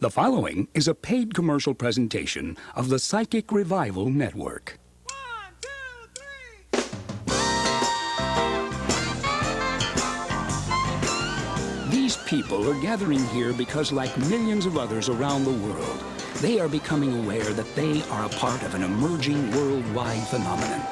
The following is a paid commercial presentation of the Psychic Revival Network. 1, 2, 3. These people are gathering here because, like millions of others around the world, they are becoming aware that they are a part of an emerging worldwide phenomenon.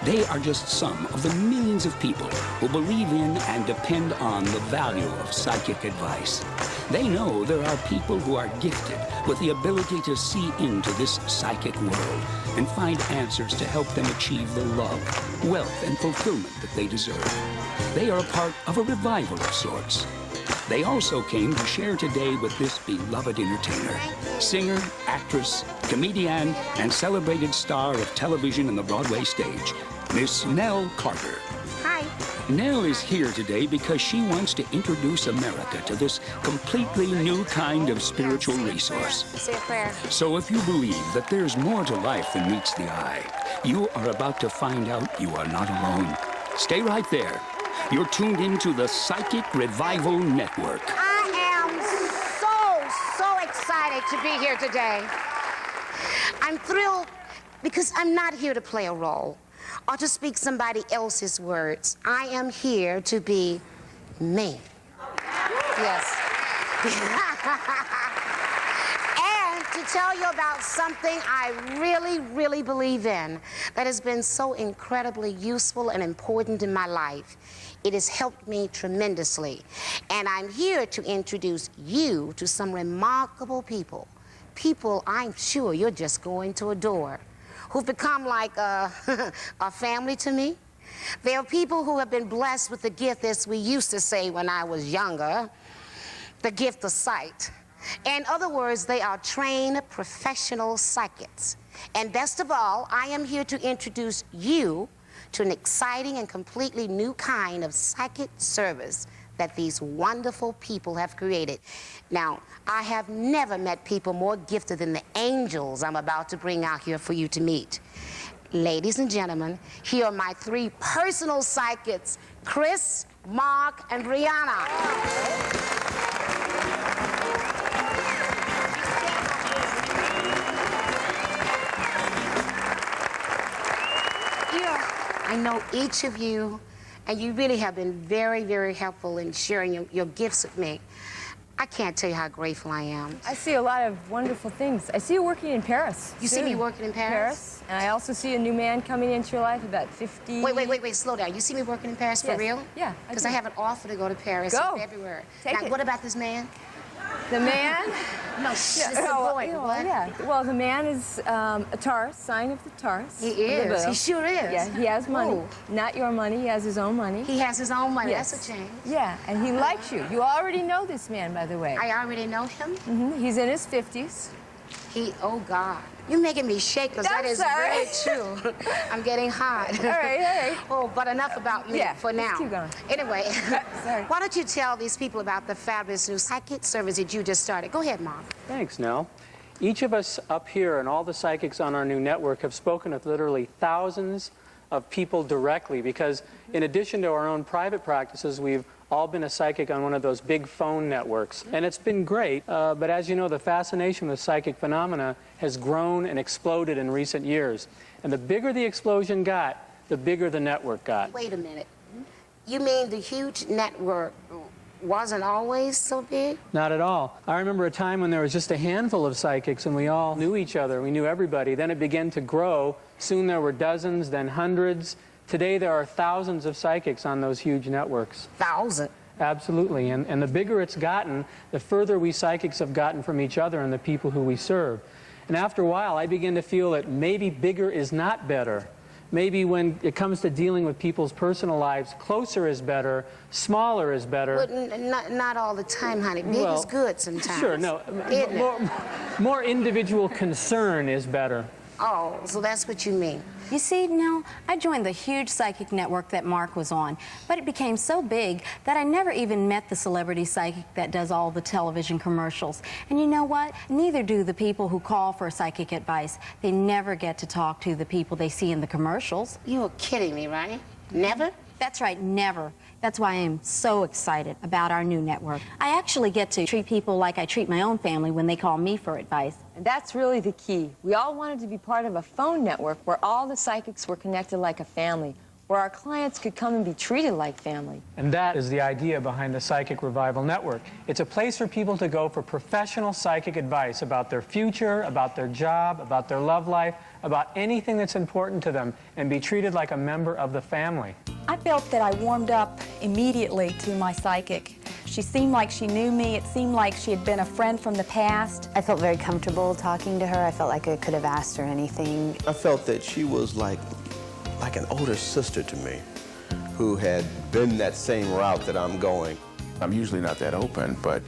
They are just some of the millions of people who believe in and depend on the value of psychic advice. They know there are people who are gifted with the ability to see into this psychic world and find answers to help them achieve the love, wealth, and fulfillment that they deserve. They are a part of a revival of sorts. They also came to share today with this beloved entertainer, singer, actress, comedian, and celebrated star of television and the Broadway stage, Miss Nell Carter. Hi. Nell is here today because she wants to introduce America to this completely new kind of spiritual resource. Say a prayer. So if you believe that there's more to life than meets the eye, you are about to find out you are not alone. Stay right there. You're tuned into the Psychic Revival Network. I am so excited to be here today. I'm thrilled because I'm not here to play a role or to speak somebody else's words. I am here to be me. Yes. And to tell you about something I really believe in that has been so incredibly useful and important in my life. It has helped me tremendously. And I'm here to introduce you to some remarkable people. People I'm sure you're just going to adore, who've become like a family to me. They are people who have been blessed with the gift, as we used to say when I was younger, the gift of sight. In other words, they are trained professional psychics. And best of all, I am here to introduce you to an exciting and completely new kind of psychic service that these wonderful people have created. Now, I have never met people more gifted than the angels I'm about to bring out here for you to meet. Ladies and gentlemen, here are my three personal psychics, Chris, Mark, and Brianna. I know each of you, and you really have been very helpful in sharing your gifts with me. I can't tell you how grateful I am. I see a lot of wonderful things. I see you working in Paris. You see me working in Paris? And I also see a new man coming into your life, about 50... Wait, slow down. You see me working in Paris for real? Yeah. Because I have an offer to go to Paris in February. Take it. What about this man? The man? No, this is the point. What? Yeah. Well, the man is a Taurus, sign of the Taurus. He is. He sure is. Yeah, he has money. Ooh. Not your money. He has his own money. He has his own money. Yes. That's a change. Yeah, and he likes you. You already know this man, by the way. I already know him? Mm-hmm. He's in his 50s. Oh, God. You're making me shake because that is very true. I'm getting hot. All right. Oh, but enough about me for now. Keep going. Anyway, Sorry. Why don't you tell these people about the fabulous new psychic service that you just started? Go ahead, Mark. Thanks, Nell. Each of us up here and all the psychics on our new network have spoken with literally thousands of people directly because in addition to our own private practices, we've all been a psychic on one of those big phone networks. And it's been great, but as you know, the fascination with psychic phenomena has grown and exploded in recent years. And the bigger the explosion got, the bigger the network got. Wait a minute. You mean the huge network wasn't always so big? Not at all. I remember a time when there was just a handful of psychics and we all knew each other, we knew everybody. Then it began to grow. Soon there were dozens, then hundreds. Today there are thousands of psychics on those huge networks. Thousands? Absolutely, and the bigger it's gotten, the further we psychics have gotten from each other and the people who we serve. And after a while, I begin to feel that maybe bigger is not better. Maybe when it comes to dealing with people's personal lives, closer is better, smaller is better. But not all the time, honey. Big is good sometimes. Sure, no. More individual concern is better. Oh, so that's what you mean. You see, Nell, I joined the huge psychic network that Mark was on, but it became so big that I never even met the celebrity psychic that does all the television commercials. And you know what? Neither do the people who call for psychic advice. They never get to talk to the people they see in the commercials. You're kidding me, right? Never? That's right, never. That's why I am so excited about our new network. I actually get to treat people like I treat my own family when they call me for advice. And that's really the key. We all wanted to be part of a phone network where all the psychics were connected like a family, where our clients could come and be treated like family. And that is the idea behind the Psychic Revival Network. It's a place for people to go for professional psychic advice about their future, about their job, about their love life, about anything that's important to them, and be treated like a member of the family. I felt that I warmed up immediately to my psychic. She seemed like she knew me. It seemed like she had been a friend from the past. I felt very comfortable talking to her. I felt like I could have asked her anything. I felt that she was like an older sister to me who had been that same route that I'm going. I'm usually not that open, but,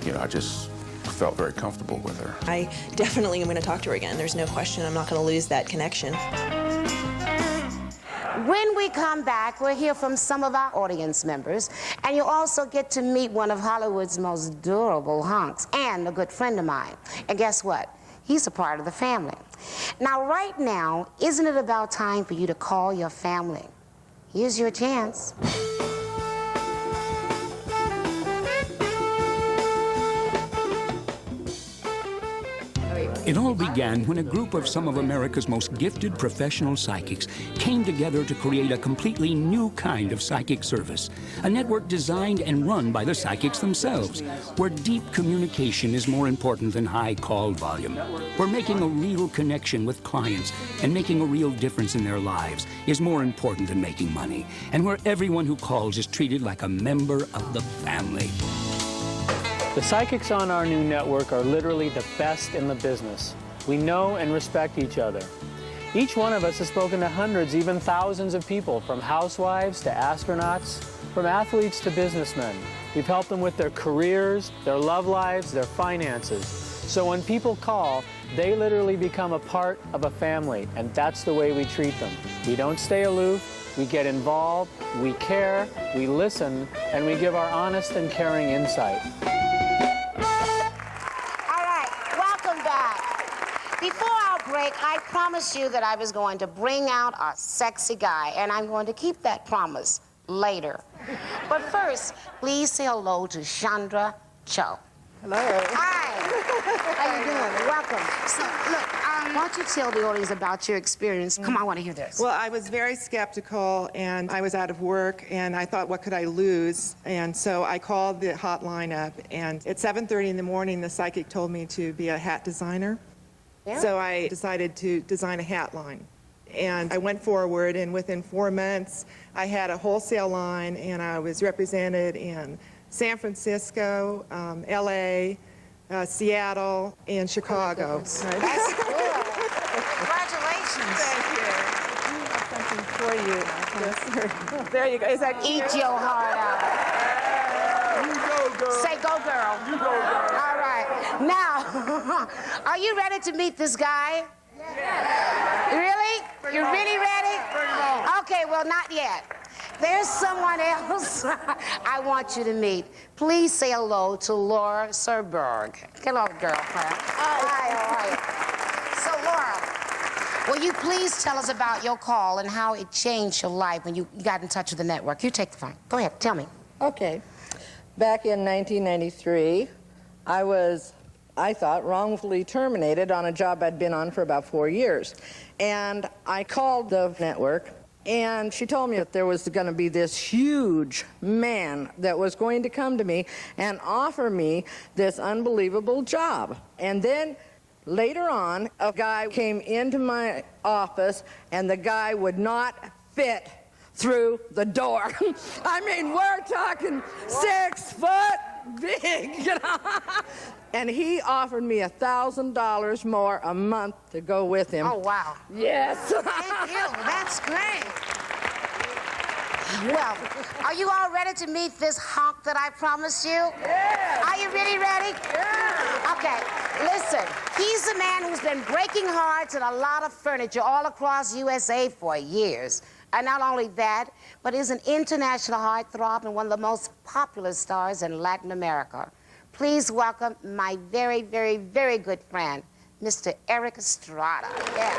you know, I just felt very comfortable with her. I definitely am going to talk to her again. There's no question. I'm not going to lose that connection. When we come back, we'll hear from some of our audience members, and you'll also get to meet one of Hollywood's most durable hunks and a good friend of mine. And guess what? He's a part of the family. Now, right now, isn't it about time for you to call your family? Here's your chance. It all began when a group of some of America's most gifted professional psychics came together to create a completely new kind of psychic service, a network designed and run by the psychics themselves, where deep communication is more important than high call volume, where making a real connection with clients and making a real difference in their lives is more important than making money, and where everyone who calls is treated like a member of the family. The psychics on our new network are literally the best in the business. We know and respect each other. Each one of us has spoken to hundreds, even thousands of people, from housewives to astronauts, from athletes to businessmen. We've helped them with their careers, their love lives, their finances. So when people call, they literally become a part of a family, and that's the way we treat them. We don't stay aloof, we get involved, we care, we listen, and we give our honest and caring insight. Before our break, I promised you that I was going to bring out a sexy guy, and I'm going to keep that promise later. But first, please say hello to Chandra Cho. Hello. Hi. How you doing? Welcome. So, look, why don't you tell the audience about your experience? Come on, I want to hear this. Well, I was very skeptical, and I was out of work, and I thought, what could I lose? And so I called the hotline up, and at 7:30 in the morning, the psychic told me to be a hat designer. Yeah. So I decided to design a hat line. And I went forward, and within 4 months, I had a wholesale line, and I was represented in San Francisco, LA, Seattle, and Chicago. That's cool. Congratulations. Thank you. I have something for you. Yes. There you go. Is that Eat your heart out. You go, girl. Say, go, girl. You go, girl. All right. Now, are you ready to meet this guy? Yes. Really? You're really ready? Bring him on. Okay, well, not yet. There's someone else I want you to meet. Please say hello to Laura Serberg. Hello, girlfriend. Hi, how are you? So, Laura, will you please tell us about your call and how it changed your life when you got in touch with the network? You take the phone. Go ahead, tell me. Okay. Back in 1993, I thought, wrongfully terminated on a job I'd been on for about 4 years. And I called the network, and she told me that there was going to be this huge man that was going to come to me and offer me this unbelievable job. And then later on, a guy came into my office, and the guy would not fit through the door. I mean, we're talking 6 foot big, you know. And he offered me $1,000 more a month to go with him. Oh, wow. Yes. Thank you. That's great. Well, are you all ready to meet this hunk that I promised you? Yeah. Are you really ready? Yeah. Okay, listen. He's a man who's been breaking hearts and a lot of furniture all across USA for years. And not only that, but is an international heartthrob and one of the most popular stars in Latin America. Please welcome my very, very, very good friend, Mr. Erik Estrada. Yeah.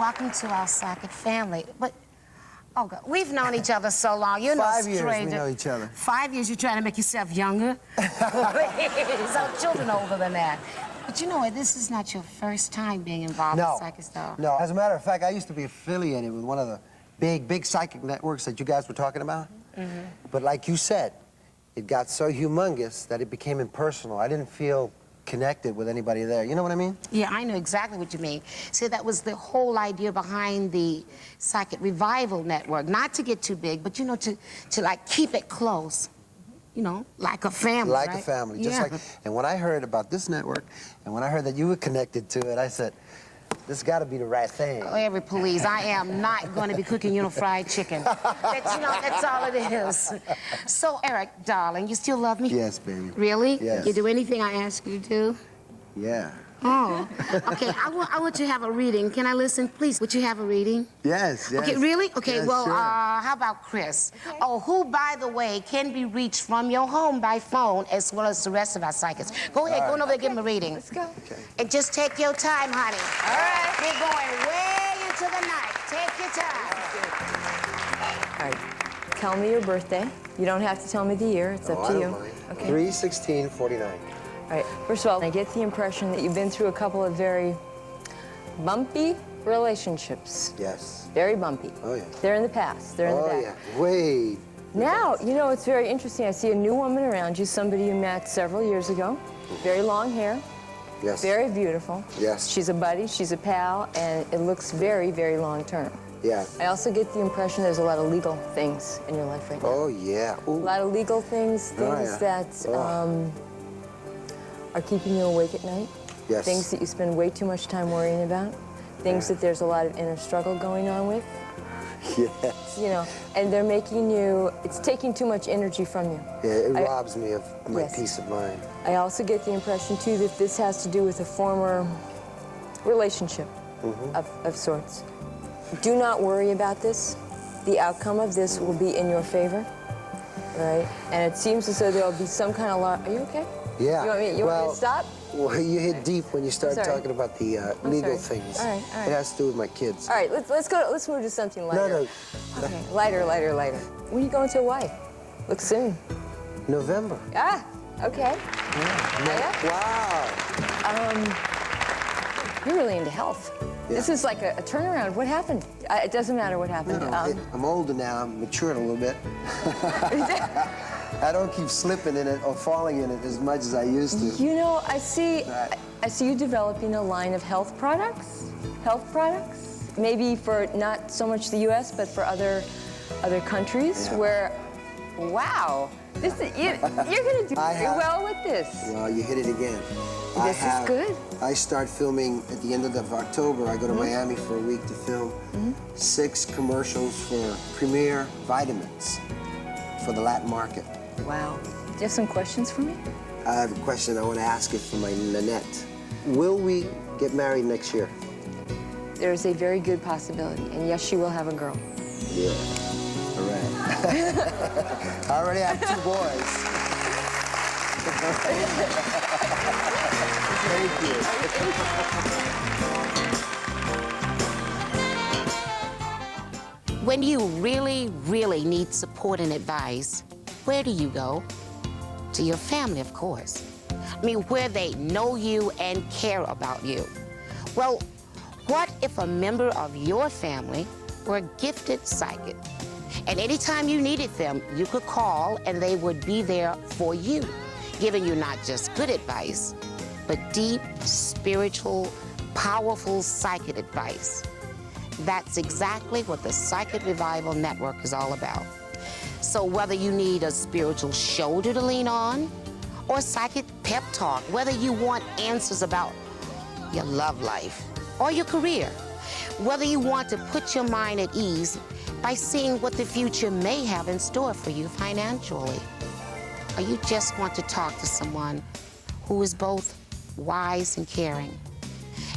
welcome to our psychic family. But, oh, God, we've known each other so long. You're no 5 years stranger. we know each other. 5 years, you're trying to make yourself younger? Please, our children are older than that. But you know what? This is not your first time being involved with Psychic Star. No. As a matter of fact, I used to be affiliated with one of the big psychic networks that you guys were talking about. Mm-hmm. But like you said, it got so humongous that it became impersonal. I didn't feel connected with anybody there. You know what I mean? Yeah, I know exactly what you mean. See, that was the whole idea behind the Psychic Revival Network. Not to get too big, but, you know, to like, keep it close. You know, like a family, Like right? a family, just Yeah. like... And when I heard about this network, and when I heard that you were connected to it, I said, this got to be the right thing. Oh, Eric, please, I am not going to be cooking you no fried chicken. You know, that's all it is. So, Eric, darling, you still love me? Yes, baby. Really? Yes. You do anything I ask you to do? Yeah. Oh, okay. I want you to have a reading. Can I listen, please? Would you have a reading? Yes. Okay, really? Okay, Yes, well, sure. how about Chris? Okay. Oh, who, by the way, can be reached from your home by phone as well as the rest of our psychics. Go ahead, go over there and give him a reading. Let's go. Okay. And just take your time, honey. All right. We're going way into the night. Take your time. All right. Tell me your birthday. You don't have to tell me the year. It's up to I you. don't mind. Okay. 3/16/49. All right. First of all, I get the impression that you've been through a couple of very bumpy relationships. Yes. Very bumpy. Oh, yeah. They're in the past. They're in the Oh, back. yeah. Wait. Now, you know, it's very interesting. I see a new woman around you, somebody you met several years ago. Very long hair. Yes. Very beautiful. Yes. She's a buddy, she's a pal, and it looks very, very long term. Yeah. I also get the impression there's a lot of legal things in your life right now. Oh, yeah. A Ooh. lot of legal things, yeah. that Oh. are keeping you awake at night. Yes. Things that you spend way too much time worrying about. Things that there's a lot of inner struggle going on with. Yes. You know, and they're making you, it's taking too much energy from you. Yeah, it robs me of my Yes. peace of mind. I also get the impression, too, that this has to do with a former relationship of sorts. Do not worry about this. The outcome of this will be in your favor, right? And it seems as though there will be some kind of are you okay? Yeah. You want me to stop? Well, you hit deep when you start sorry. talking about the legal sorry. things. All right, all right. It has to do with my kids. All right, let's move to something lighter. No. Okay, lighter. When are you going to Hawaii? Looks soon. November. Ah, okay. Yeah. Wow. You're really into health. Yeah. This is like a turnaround. What happened? It doesn't matter what happened. No, I'm older now. I'm matured a little bit. I don't keep slipping in it or falling in it as much as I used to. You know, I see you developing a line of health products. Maybe for not so much the U.S., but for other countries where, wow, you're going to do very well with this. Well, you hit it again. This is good. I start filming at the end of October. I go to Miami for a week to film 6 commercials for Premier Vitamins for the Latin market. Wow. Do you have some questions for me? I have a question I want to ask you for my Nanette. Will we get married next year? There's a very good possibility, and yes, she will have a girl. Yeah. All right. I already have 2 boys. Thank you. When you really, really need support and advice, where do you go? To your family, of course. I mean, where they know you and care about you. Well, what if a member of your family were a gifted psychic? And anytime you needed them, you could call and they would be there for you, giving you not just good advice, but deep, spiritual, powerful psychic advice. That's exactly what the Psychic Revival Network is all about. So whether you need a spiritual shoulder to lean on or a psychic pep talk, whether you want answers about your love life or your career, whether you want to put your mind at ease by seeing what the future may have in store for you financially, or you just want to talk to someone who is both wise and caring.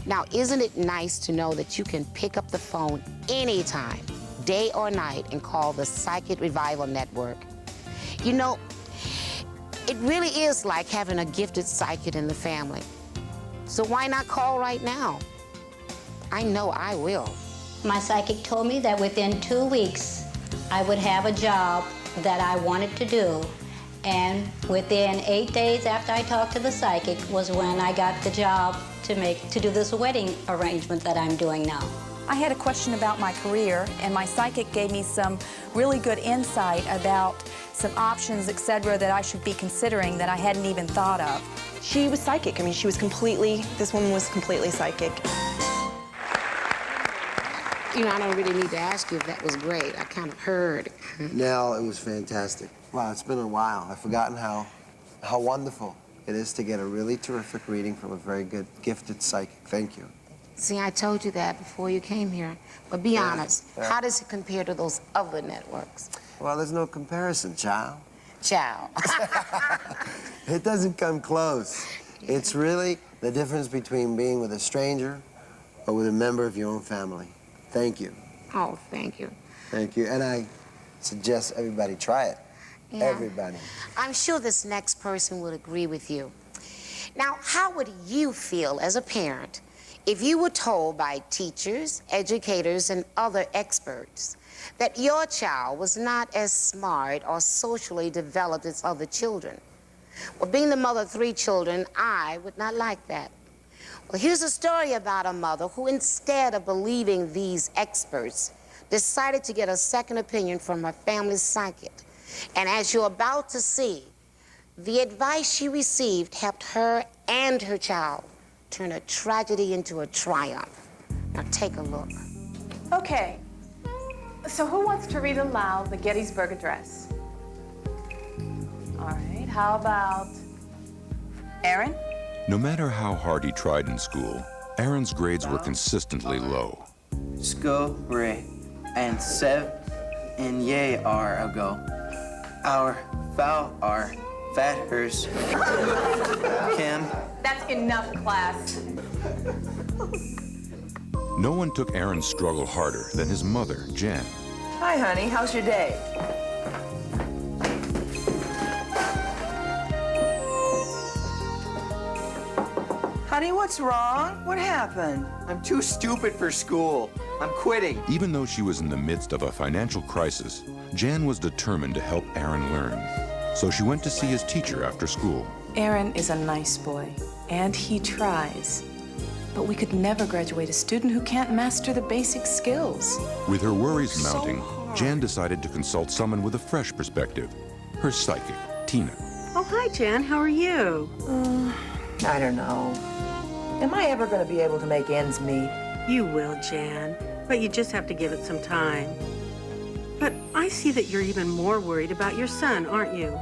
Now, isn't it nice to know that you can pick up the phone anytime, day or night, and call the Psychic Revival Network? You know, it really is like having a gifted psychic in the family. So why not call right now? I know I will. My psychic told me that within 2 weeks, I would have a job that I wanted to do. And within 8 days after I talked to the psychic was when I got the job to do this wedding arrangement that I'm doing now. I had a question about my career, and my psychic gave me some really good insight about some options, etc., that I should be considering that I hadn't even thought of. She was psychic. I mean, this woman was completely psychic. You know, I don't really need to ask you if that was great. I kind of heard. Nell, it was fantastic. Wow, it's been a while. I've forgotten how wonderful it is to get a really terrific reading from a very good, gifted psychic. Thank you. See, I told you that before you came here. But be honest, how does it compare to those other networks? Well, there's no comparison, child. Ciao. It doesn't come close. It's really the difference between being with a stranger or with a member of your own family. Thank you. Oh, thank you. Thank you. And I suggest everybody try it. Yeah. Everybody. I'm sure this next person would agree with you. Now, how would you feel as a parent if you were told by teachers, educators, and other experts that your child was not as smart or socially developed as other children? Well, being the mother of 3 children, I would not like that. Well, here's a story about a mother who, instead of believing these experts, decided to get a second opinion from her family psychic. And as you're about to see, the advice she received helped her and her child turn a tragedy into a triumph. Now take a look. Okay, so who wants to read aloud the Gettysburg Address? All right, how about Aaron? No matter how hard he tried in school, Aaron's grades were consistently low. Sko re and sev and ye are ago. Our foul are fathers. Kim. That's enough, class. No one took Aaron's struggle harder than his mother, Jan. Hi, honey. How's your day? Honey, what's wrong? What happened? I'm too stupid for school. I'm quitting. Even though she was in the midst of a financial crisis, Jan was determined to help Aaron learn. So she went to see his teacher after school. Aaron is a nice boy, and he tries. But we could never graduate a student who can't master the basic skills. With her worries mounting, Jan decided to consult someone with a fresh perspective, her psychic, Tina. Oh, hi, Jan. How are you? I don't know. Am I ever going to be able to make ends meet? You will, Jan, but you just have to give it some time. But I see that you're even more worried about your son, aren't you?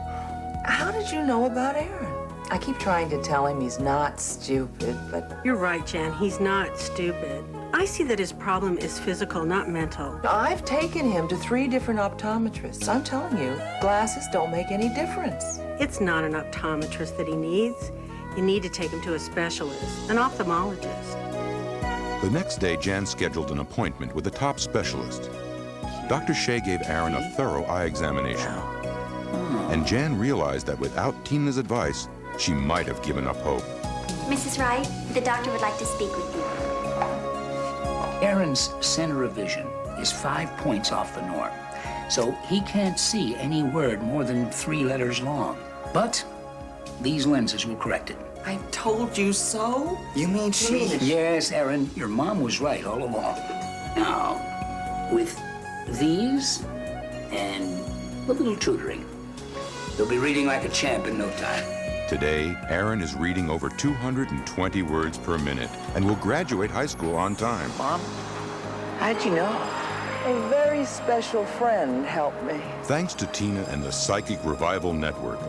How did you know about Aaron? I keep trying to tell him he's not stupid, but... You're right, Jan. He's not stupid. I see that his problem is physical, not mental. I've taken him to 3 different optometrists. I'm telling you, glasses don't make any difference. It's not an optometrist that he needs. You need to take him to a specialist, an ophthalmologist. The next day, Jan scheduled an appointment with a top specialist. Dr. Shea gave Aaron a thorough eye examination. And Jan realized that without Tina's advice, she might have given up hope. Mrs. Wright, the doctor would like to speak with you. Aaron's center of vision is 5 points off the norm, so he can't see any word more than 3 letters long. But these lenses will correct it. I told you so? You mean she... Yes, Aaron, your mom was right all along. Now, with these and a little tutoring, you'll be reading like a champ in no time. Today, Aaron is reading over 220 words per minute and will graduate high school on time. Mom, how'd you know? A very special friend helped me. Thanks to Tina and the Psychic Revival Network,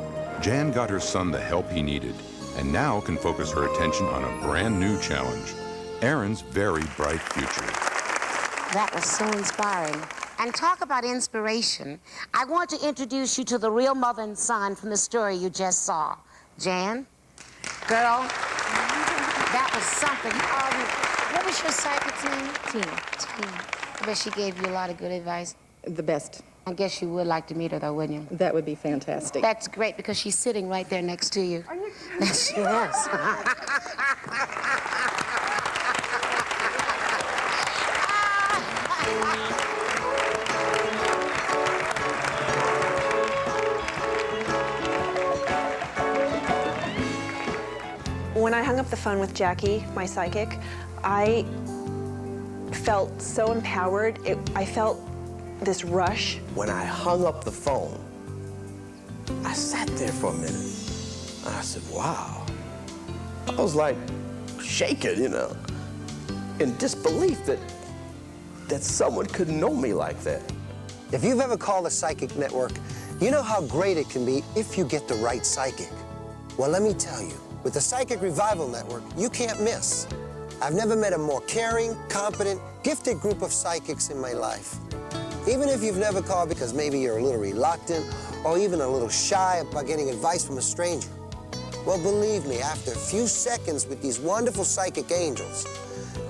Jan got her son the help he needed and now can focus her attention on a brand new challenge, Aaron's very bright future. That was so inspiring. And talk about inspiration. I want to introduce you to the real mother and son from the story you just saw. Jan, girl, that was something. What was your psychic's name? Tina. I bet she gave you a lot of good advice. The best. I guess you would like to meet her, though, wouldn't you? That would be fantastic. That's great, because she's sitting right there next to you. Are you kidding? Yes, she is. When I hung up the phone with Jackie, my psychic, I felt so empowered. I felt this rush. When I hung up the phone, I sat there for a minute. And I said, wow. I was like shaken, you know, in disbelief that someone could know me like that. If you've ever called a psychic network, you know how great it can be if you get the right psychic. Well, let me tell you, with the Psychic Revival Network, you can't miss. I've never met a more caring, competent, gifted group of psychics in my life. Even if you've never called because maybe you're a little reluctant or even a little shy about getting advice from a stranger. Well, believe me, after a few seconds with these wonderful psychic angels,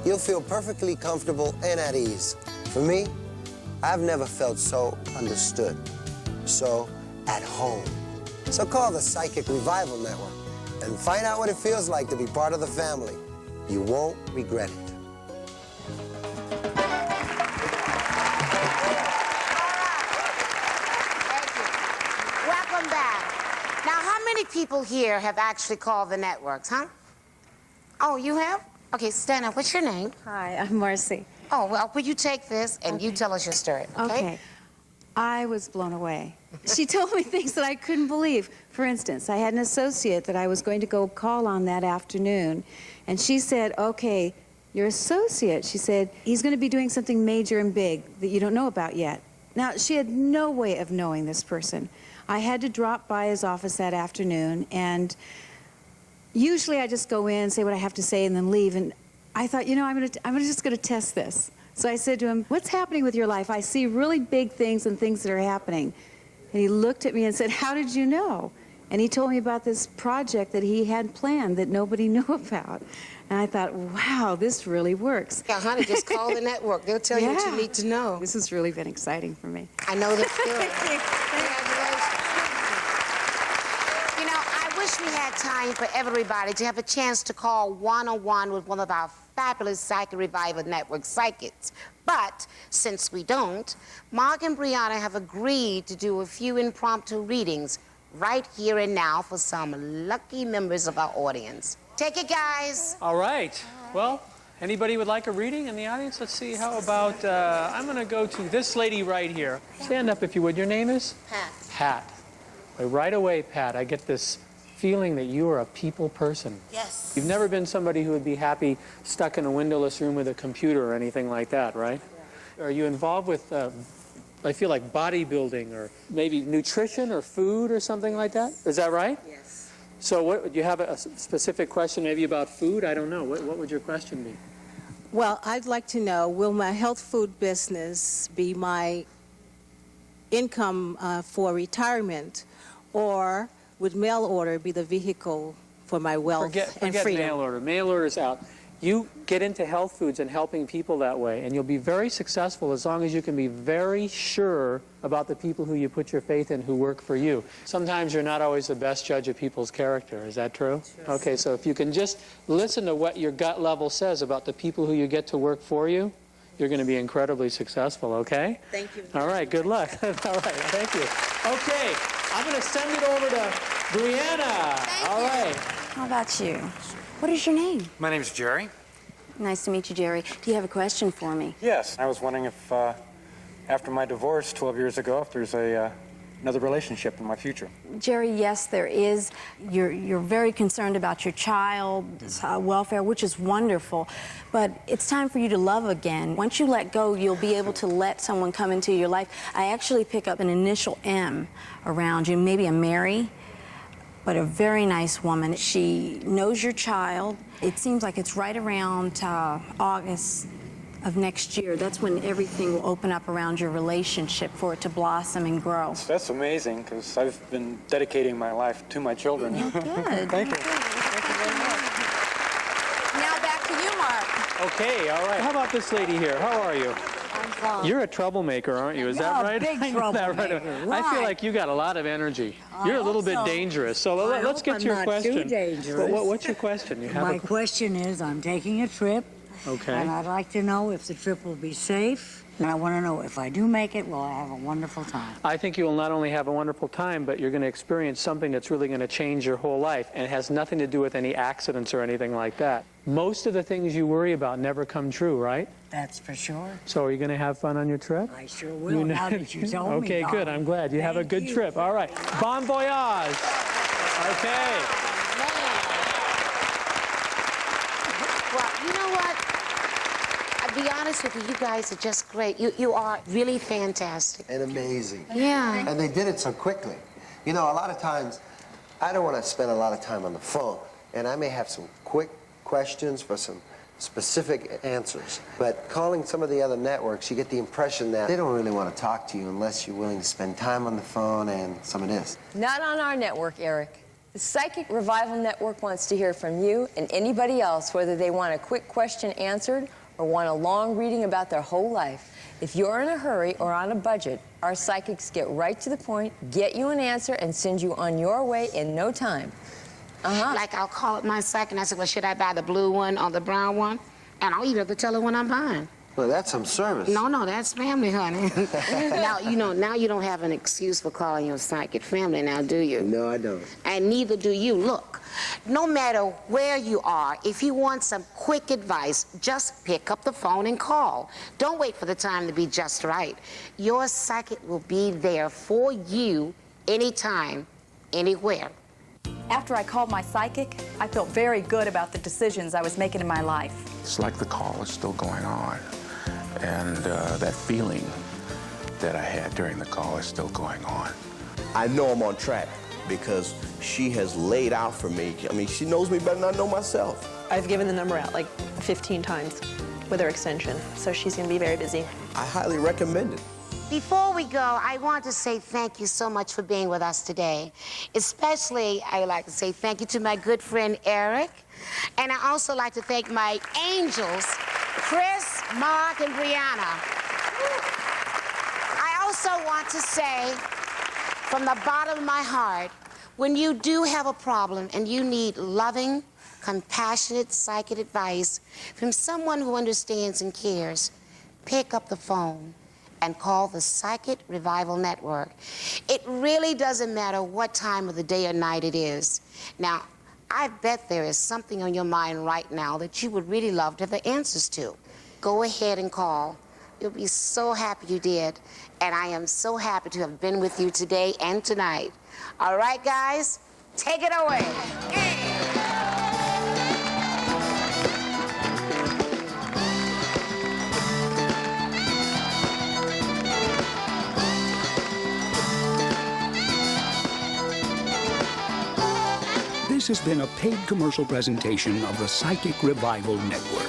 you'll feel perfectly comfortable and at ease. For me, I've never felt so understood, so at home. So call the Psychic Revival Network and find out what it feels like to be part of the family. You won't regret it. Welcome back. Now, how many people here have actually called the networks, huh? Oh, you have? Okay, stand up. What's your name? Hi, I'm Marcy. Oh, well, will you take this and you tell us your story, okay? Okay. I was blown away. She told me things that I couldn't believe. For instance, I had an associate that I was going to go call on that afternoon, and she said, okay, your associate, she said, he's going to be doing something major and big that you don't know about yet. Now, she had no way of knowing this person. I had to drop by his office that afternoon, and usually I just go in, say what I have to say, and then leave, and I thought, you know, I'm just going to test this. So I said to him, what's happening with your life? I see really big things and things that are happening. And he looked at me and said, how did you know? And he told me about this project that he had planned that nobody knew about. And I thought, wow, this really works. Yeah, honey, just call the network. They'll tell you what you need to know. This has really been exciting for me. I know the feeling. Congratulations. You know, I wish we had time for everybody to have a chance to call one-on-one with one of our fabulous Psychic Revival Network psychics. But since we don't, Mark and Brianna have agreed to do a few impromptu readings right here and now for some lucky members of our audience. Take it, guys. All right. Well, anybody would like a reading in the audience? Let's see. How about, I'm going to go to this lady right here. Stand up if you would. Your name is? Pat. Pat. Right away, Pat, I get this feeling that you are a people person. Yes. You've never been somebody who would be happy stuck in a windowless room with a computer or anything like that, right? Are you involved with, I feel like wodybuilding or maybe nutrition or food or something like that? Is that right? Yes. So what, do you have a specific question maybe about food? I don't know. What would your question be? Well, I'd like to know, will my health food business be my income for retirement, or would mail order be the vehicle for my wealth and freedom? Forget mail order. Mail order's out. You get into health foods and helping people that way, and you'll be very successful as long as you can be very sure about the people who you put your faith in who work for you. Sometimes you're not always the best judge of people's character. Is that true? Sure. Okay, so if you can just listen to what your gut level says about the people who you get to work for you, you're going to be incredibly successful, okay? Thank you. All right, good luck. All right, thank you. Okay, I'm going to send it over to Brianna. All right. How about you? What is your name? My name is Jerry. Nice to meet you, Jerry. Do you have a question for me? Yes, I was wondering if, after my divorce 12 years ago, if there's another relationship in my future. Jerry, yes, there is. You're very concerned about your child's welfare, which is wonderful, but it's time for you to love again. Once you let go, you'll be able to let someone come into your life. I actually pick up an initial M around you, maybe a Mary, but a very nice woman. She knows your child. It seems like it's right around August of next year. That's when everything will open up around your relationship for it to blossom and grow. That's amazing, because I've been dedicating my life to my children. You're good. Thank you. Thank you very much. Now back to you, Mark. Okay, all right. How about this lady here? How are you? I'm fine. You're a troublemaker, aren't you? Is that right? Big I know that right. troublemaker. I feel like you got a lot of energy. You're a little bit dangerous. So let's get to your question. Too dangerous. What's your question? My question is, I'm taking a trip Okay. And I'd like to know if the trip will be safe. And I want to know if I do make it, will I have a wonderful time? I think you will not only have a wonderful time, but you're going to experience something that's really going to change your whole life, and it has nothing to do with any accidents or anything like that. Most of the things you worry about never come true, right? That's for sure. So are you going to have fun on your trip? I sure will, now that you told me. Okay, good. I'm glad. You have a good trip. All right. Bon voyage. Okay. Well, you know what? I'll be honest with you, you guys are just great. You are really fantastic. And amazing. Yeah. And they did it so quickly. You know, a lot of times, I don't want to spend a lot of time on the phone, and I may have some quick questions for some specific answers. But calling some of the other networks, you get the impression that they don't really want to talk to you unless you're willing to spend time on the phone and some of this. Not on our network, Eric. The Psychic Revival Network wants to hear from you and anybody else, whether they want a quick question answered or want a long reading about their whole life. If you're in a hurry or on a budget, our psychics get right to the point, get you an answer, and send you on your way in no time. Like I'll call up my psychic and I say, well, should I buy the blue one or the brown one? And I'll even have to tell her when I'm buying. Well, that's some service. No, that's family, honey. Now, now you don't have an excuse for calling your psychic family now, do you? No, I don't. And neither do you. Look, no matter where you are, if you want some quick advice, just pick up the phone and call. Don't wait for the time to be just right. Your psychic will be there for you anytime, anywhere. After I called my psychic, I felt very good about the decisions I was making in my life. It's like the call is still going on. And that feeling that I had during the call is still going on. I know I'm on track because she has laid out for me. I mean, she knows me better than I know myself. I've given the number out like 15 times with her extension, so she's going to be very busy. I highly recommend it. Before we go, I want to say thank you so much for being with us today. Especially, I would like to say thank you to my good friend, Eric. And I also like to thank my angels, Chris, Mark, and Brianna. I also want to say, from the bottom of my heart, when you do have a problem and you need loving, compassionate psychic advice from someone who understands and cares, pick up the phone and call the Psychic Revival Network. It really doesn't matter what time of the day or night it is. Now, I bet there is something on your mind right now that you would really love to have the answers to. Go ahead and call. You'll be so happy you did. And I am so happy to have been with you today and tonight. All right, guys, take it away. This has been a paid commercial presentation of the Psychic Revival Network.